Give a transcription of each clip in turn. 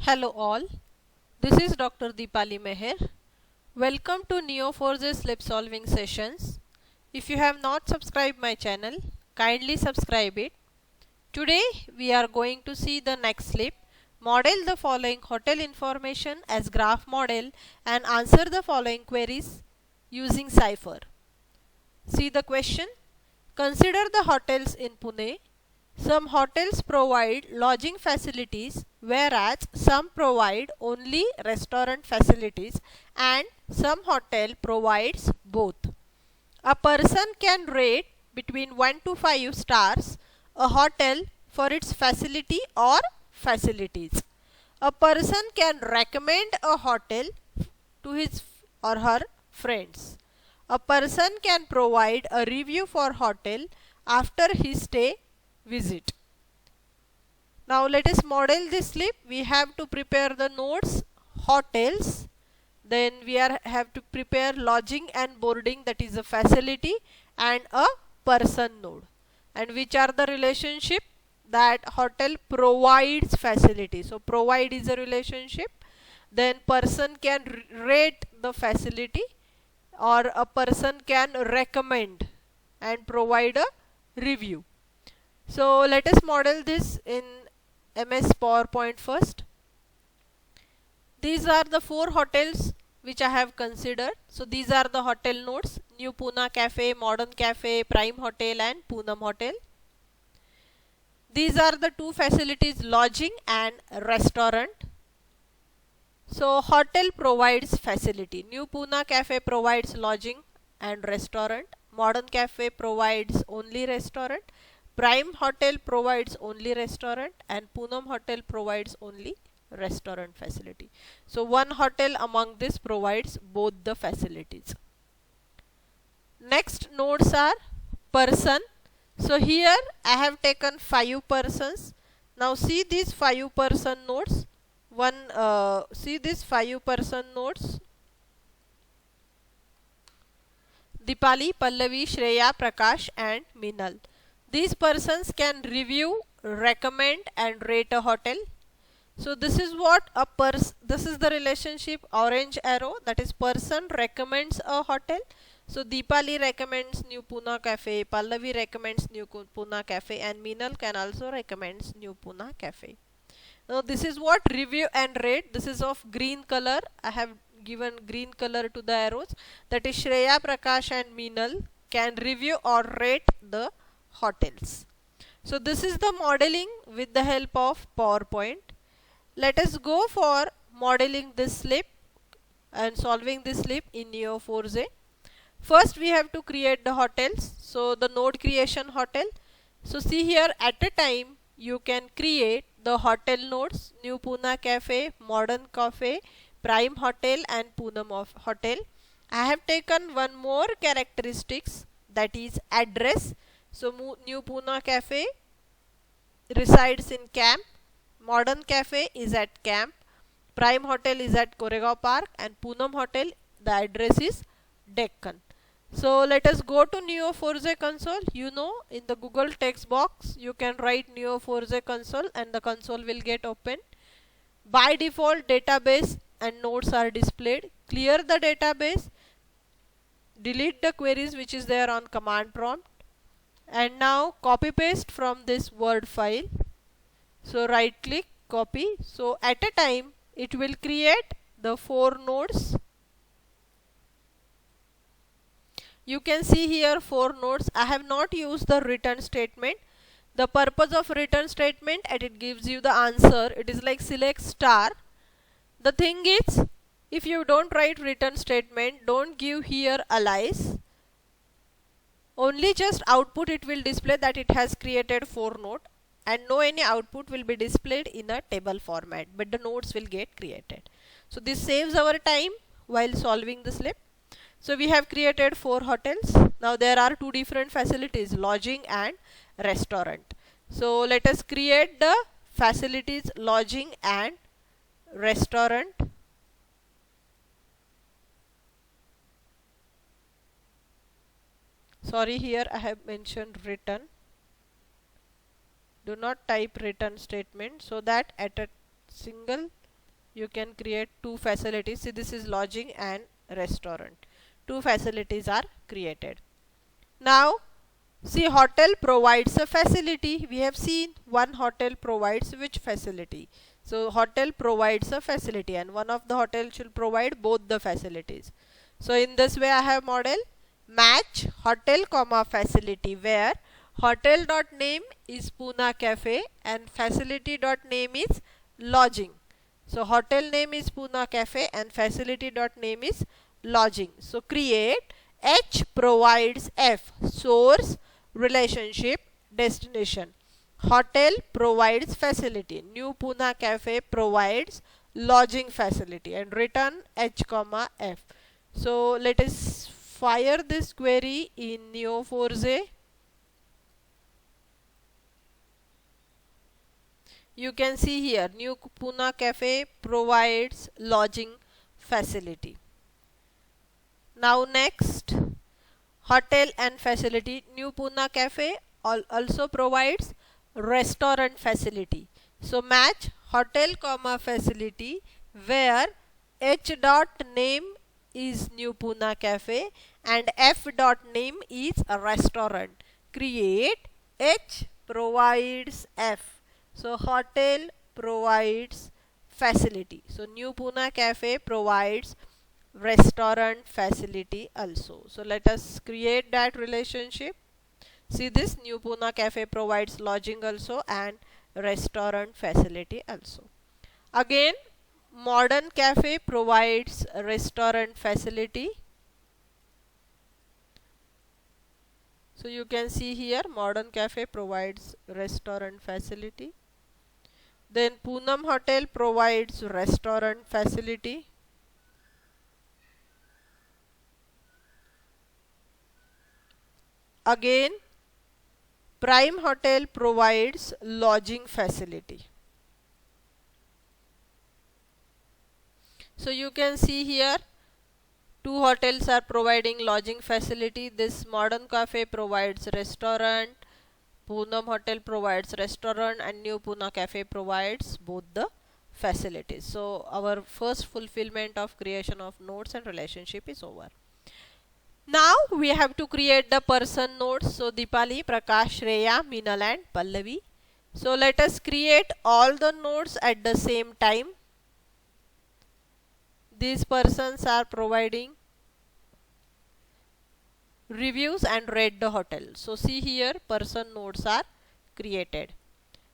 Hello all, this is Dr. Deepali Meher. Welcome to Neo4j Slip Solving Sessions. If you have not subscribed my channel, kindly subscribe it. Today we are going to see the next slip. Model the following hotel information as graph model and answer the following queries using cipher. See the question. Consider the hotels in Pune. Some hotels provide lodging facilities, whereas some provide only restaurant facilities, and some hotel provides both. A person can rate between 1 to 5 stars a hotel for its facility or facilities. A person can recommend a hotel to his or her friends. A person can provide a review for hotel after his stay visit. Now let us model this slip. We have to prepare the nodes, hotels, then we have to prepare lodging and boarding, that is a facility, and a person node. And which are the relationship? That hotel provides facility. So provide is a relationship. Then person can rate the facility, or a person can recommend and provide a review. So let us model this in MS PowerPoint first. These are the 4 hotels which I have considered. So these are the hotel nodes: New Pune Cafe, Modern Cafe, Prime Hotel and Poonam Hotel. These are the 2 facilities: lodging and restaurant. So hotel provides facility. New Pune Cafe provides lodging and restaurant. Modern Cafe provides only restaurant. Prime Hotel provides only restaurant, and Poonam Hotel provides only restaurant facility. So one hotel among this provides both the facilities. Next nodes are person. So here I have taken 5 persons. Now see these 5 person nodes. See these 5 person nodes: Deepali, Pallavi, Shreya, Prakash and Minal. These persons can review, recommend and rate a hotel. So this is what this is the relationship, orange arrow, that is person recommends a hotel. So Deepali recommends New Pune Cafe, Pallavi recommends New Pune Cafe and Minal can also recommends New Pune Cafe. Now this is what review and rate. This is of green color. I have given green color to the arrows. That is Shreya, Prakash and Minal can review or rate the hotels. So this is the modeling with the help of PowerPoint. Let us go for modeling this slip and solving this slip in Neo4j. First we have to create the hotels. So the node creation hotel. So see here, at a time you can create the hotel nodes: New Pune Cafe, Modern Cafe, Prime Hotel and Poonam Hotel. I have taken one more characteristics, that is address. So New Pune Cafe resides in Camp, Modern Cafe is at Camp, Prime Hotel is at Koregaon Park and Poonam Hotel, the address is Deccan. So let us go to Neo4j console. You know, in the Google text box you can write Neo4j console and the console will get open. By default database and nodes are displayed. Clear the database, delete the queries which is there on command prompt, and now copy paste from this Word file. So right click, copy. So at a time it will create the 4 nodes. You can see here 4 nodes. I have not used the return statement. The purpose of return statement, and it gives you the answer. It is like select star. The thing is, if you don't write return statement, don't give here alias. Only just output it will display that it has created 4 nodes, and no any output will be displayed in a table format, but the nodes will get created. So this saves our time while solving the slip. So we have created 4 hotels. Now there are 2 different facilities, lodging and restaurant. So let us create the facilities, lodging and restaurant. Sorry, here I have mentioned return. Do not type return statement, so that at a single you can create two facilities. See, this is lodging and restaurant. Two facilities are created. Now see, hotel provides a facility. We have seen one hotel provides which facility. So hotel provides a facility, and one of the hotel should provide both the facilities. So in this way I have model match hotel comma facility, where hotel dot name is Pune Cafe and facility dot name is lodging. So hotel name is Pune Cafe and facility dot name is lodging. So create H provides F, source, relationship, destination. Hotel provides facility, New Pune Cafe provides lodging facility, and return H comma F. So let us fire this query in Neo4j. You can see here New Pune Cafe provides lodging facility. Now next, hotel and facility. New Pune Cafe also provides restaurant facility. So match hotel comma facility, where H dot name is New Pune Cafe and F dot name is a restaurant. Create H provides F. So hotel provides facility. So New Pune Cafe provides restaurant facility also. So let us create that relationship. See, this New Pune Cafe provides lodging also and restaurant facility also. Again, Modern Cafe provides restaurant facility. So you can see here Modern Cafe provides restaurant facility. Then Poonam Hotel provides restaurant facility. Again, Prime Hotel provides lodging facility. So you can see here two hotels are providing lodging facility. This Modern Cafe provides restaurant, Poonam Hotel provides restaurant, and New Pune Cafe provides both the facilities. So our first fulfillment of creation of nodes and relationship is over. Now we have to create the person nodes. So Deepali, Prakash, Shreya, Meenal and Pallavi. So let us create all the nodes at the same time. These persons are providing reviews and rate the hotel. So see here, person nodes are created.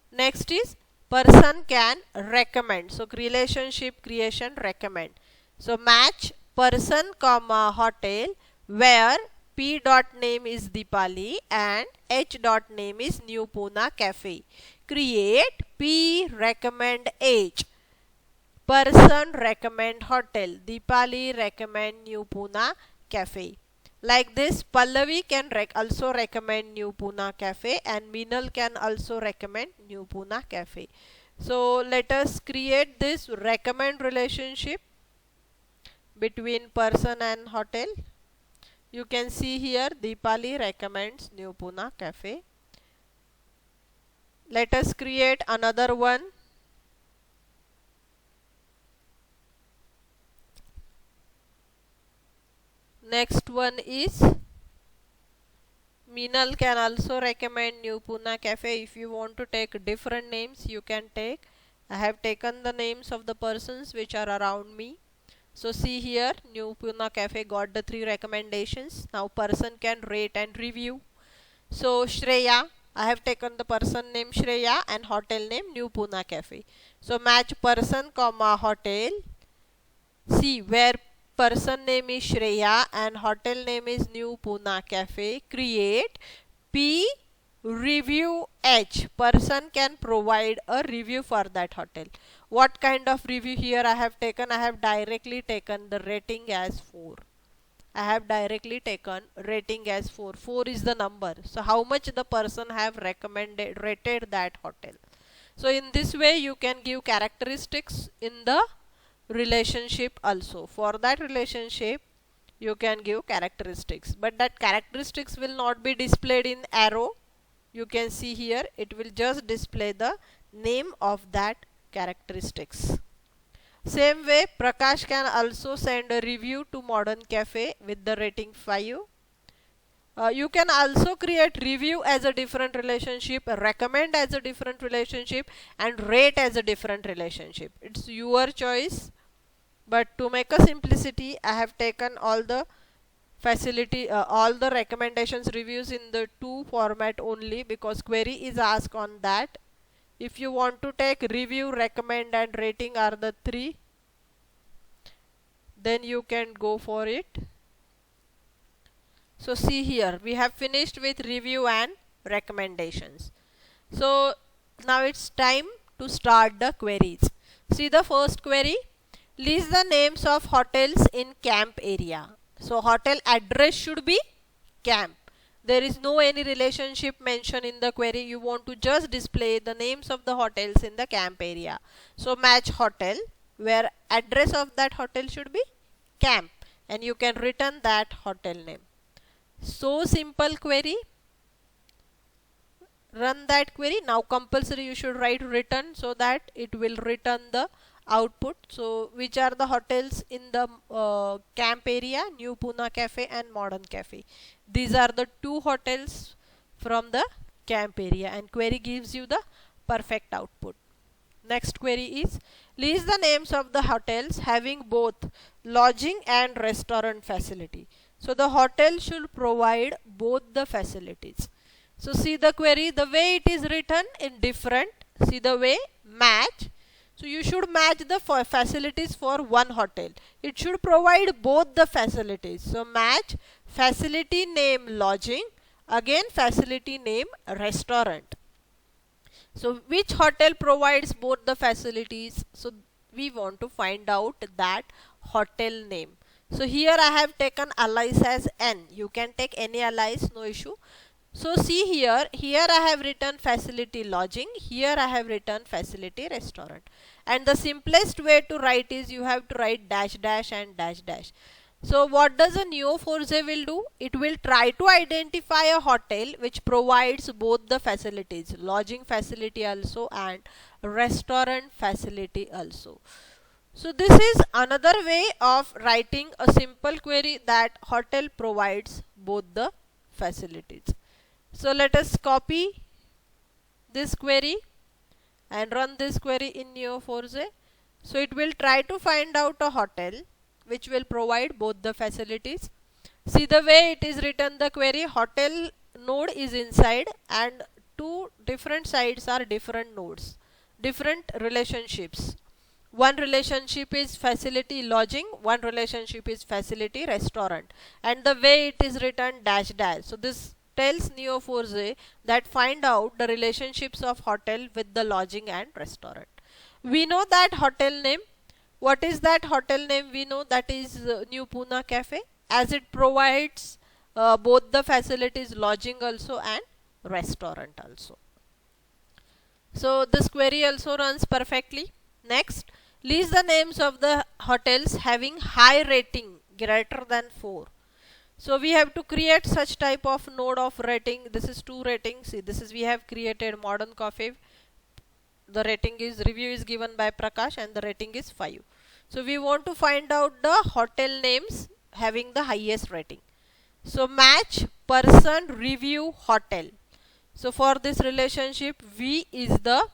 Next is person can recommend. So relationship creation recommend. So match person comma hotel, where P dot name is Deepali and H dot name is New Pune Cafe. Create P recommend H. Person recommend hotel. Deepali recommend New Pune Cafe. Like this, Pallavi can also recommend New Pune Cafe and Meenal can also recommend New Pune Cafe. So let us create this recommend relationship between person and hotel. You can see here Deepali recommends New Pune Cafe. Let us create another one. Next one is Meenal can also recommend New Pune Cafe. If you want to take different names, you can take. I have taken the names of the persons which are around me. So see here, New Pune Cafe got the 3 recommendations. Now person can rate and review. So Shreya, I have taken the person name Shreya and hotel name New Pune Cafe. So match person comma hotel. See, where person name is Shreya and hotel name is New Pune Cafe. Create P review H. Person can provide a review for that hotel. What kind of review here I have taken? I have directly taken the rating as 4. I have directly taken rating as 4. 4 is the number. So how much the person have rated that hotel. So in this way you can give characteristics in the relationship also. For that relationship you can give characteristics, but that characteristics will not be displayed in arrow. You can see here it will just display the name of that characteristics. Same way, Prakash can also send a review to Modern Cafe with the rating 5. You can also create review as a different relationship, recommend as a different relationship, and rate as a different relationship. It's your choice. But to make a simplicity, I have taken all the all the recommendations reviews in the 2 format only, because query is asked on that. If you want to take review, recommend, and rating are the 3, then you can go for it. So see here, we have finished with review and recommendations. So now it's time to start the queries. See the first query. List the names of hotels in camp area. So hotel address should be camp. There is no any relationship mentioned in the query. You want to just display the names of the hotels in the camp area. So match hotel, where address of that hotel should be camp, and you can return that hotel name. So simple query. Run that query. Now compulsory you should write return, so that it will return the output. So which are the hotels in the camp area? New Pune Cafe and Modern Cafe. These are the 2 hotels from the camp area, and query gives you the perfect output. Next query is list the names of the hotels having both lodging and restaurant facility. So the hotel should provide both the facilities. So see the query, the way it is written in different. See the way, match. So you should match the facilities for one hotel. It should provide both the facilities. So match facility name lodging, again facility name restaurant. So which hotel provides both the facilities? So we want to find out that hotel name. So here I have taken alias as N. You can take any alias, no issue. So see here I have written facility lodging, here I have written facility restaurant. And the simplest way to write is you have to write dash dash and dash dash. So what does a Neo4j will do? It will try to identify a hotel which provides both the facilities, lodging facility also and restaurant facility also. So this is another way of writing a simple query, that hotel provides both the facilities. So let us copy this query and run this query in Neo4j. So it will try to find out a hotel which will provide both the facilities. See the way it is written, the query, hotel node is inside and 2 different sides are different nodes, different relationships. One relationship is facility lodging, one relationship is facility restaurant, and the way it is written dash dash. So this tells Neo4j that find out the relationships of hotel with the lodging and restaurant. We know that hotel name. What is that hotel name? We know that is New Pune Cafe, as it provides both the facilities, lodging also and restaurant also. So this query also runs perfectly. Next, list the names of the hotels having high rating greater than 4. So we have to create such type of node of rating. This is 2 ratings. See, this is we have created Modern Cafe. The rating is, review is given by Prakash and the rating is 5. So we want to find out the hotel names having the highest rating. So match person review hotel. So for this relationship, V is the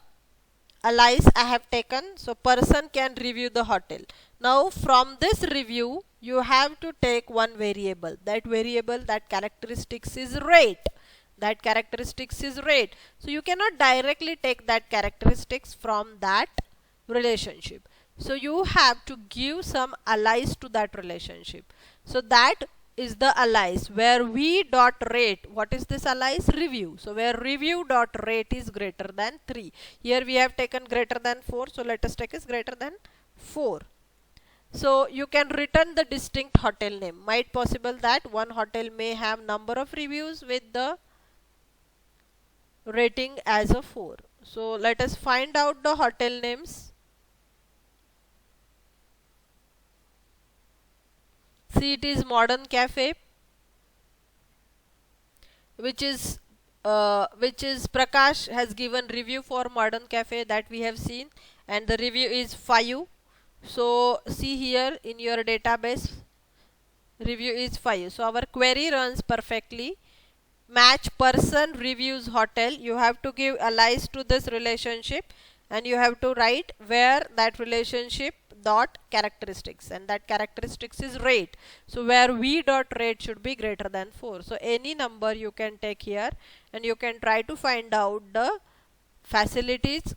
alias I have taken. So person can review the hotel. Now from this review, you have to take one variable. That variable, that characteristics is rate. That characteristics is rate. So you cannot directly take that characteristics from that relationship. So you have to give some alias to that relationship. So that is the alias where v dot rate. What is this alias? Review. So where review dot rate is greater than 3. Here we have taken greater than 4. So let us take is greater than 4. So you can return the distinct hotel name. Might possible that one hotel may have number of reviews with the rating as a 4. So let us find out the hotel names. See, it is Modern Cafe, which is Prakash has given review for Modern Cafe, that we have seen, and the review is 5. So see here in your database, review is 5. So our query runs perfectly. Match person reviews hotel. You have to give alias to this relationship, and you have to write where that relationship dot characteristics, and that characteristics is rate. So where v dot rate should be greater than 4. So any number you can take here, and you can try to find out the facilities,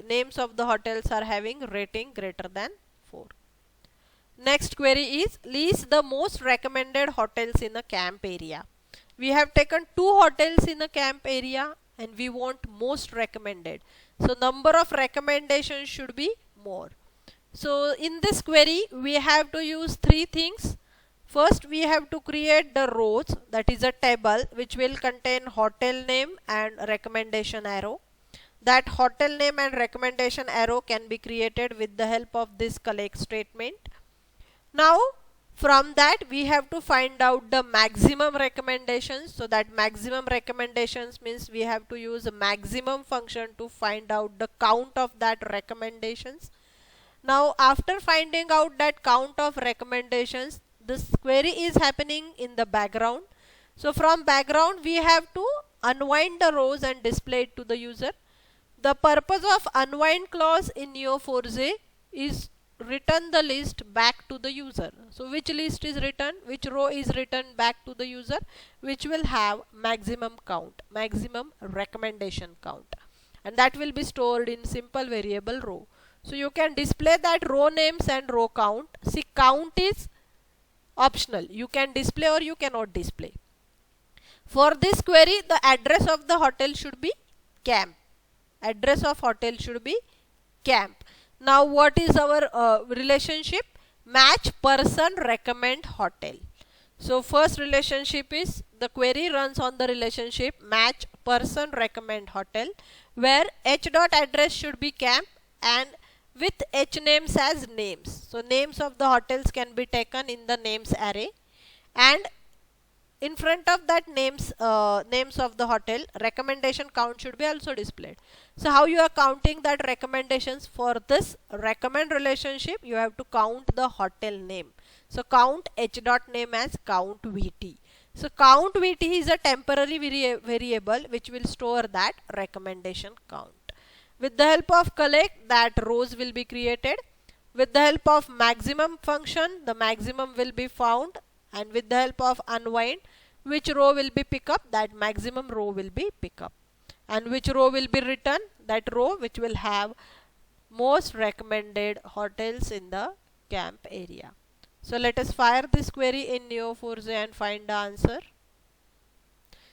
names of the hotels are having rating greater than 4. Next query is list the most recommended hotels in a camp area. We have taken 2 hotels in a camp area and we want most recommended. So number of recommendations should be more. So in this query we have to use 3 things. First we have to create the rows, that is a table which will contain hotel name and recommendation arrow. That hotel name and recommendation arrow can be created with the help of this collect statement. Now from that we have to find out the maximum recommendations. So that maximum recommendations means we have to use a maximum function to find out the count of that recommendations. Now after finding out that count of recommendations, this query is happening in the background. So from background we have to unwind the rows and display it to the user. The purpose of unwind clause in Neo4j is return the list back to the user. So which list is written, which row is written back to the user, which will have maximum count, maximum recommendation count, and that will be stored in simple variable row. So you can display that row names and row count. See, count is optional, you can display or you cannot display. For this query the address of the hotel should be camp. Address of hotel should be camp. Now what is our relationship? Match person recommend hotel. So first relationship is, the query runs on the relationship match person recommend hotel, where h dot address should be camp and with h names as names. So names of the hotels can be taken in the names array, and in front of that names of the hotel, recommendation count should be also displayed. So how you are counting that recommendations? For this recommend relationship you have to count the hotel name. So count h dot name as count vt. So count vt is a temporary variable which will store that recommendation count. With the help of collect, that rows will be created. With the help of maximum function, the maximum will be found, and with the help of unwind, which row will be pick up, that maximum row will be pick up, and which row will be written, that row which will have most recommended hotels in the camp area. So let us fire this query in Neo4j and find the answer.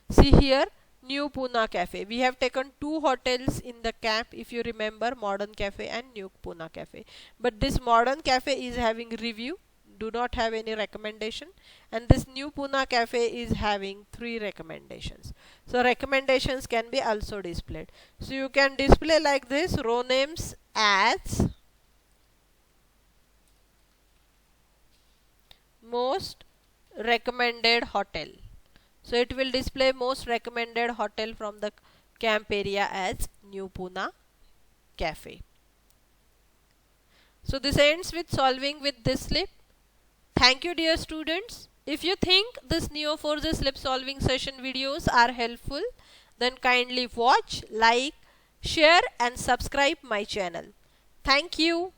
See here, New Pune Cafe. We have taken 2 hotels in the camp, if you remember, Modern Cafe and New Pune Cafe. But this Modern Cafe is having review, do not have any recommendation, and this New Pune Cafe is having 3 recommendations. So recommendations can be also displayed. So you can display like this, row names as most recommended hotel. So it will display most recommended hotel from the camp area as New Pune Cafe. So this ends with solving with this slip. Thank you dear students. If you think this Neo4j slip solving session videos are helpful, then kindly watch, like, share and subscribe my channel. Thank you.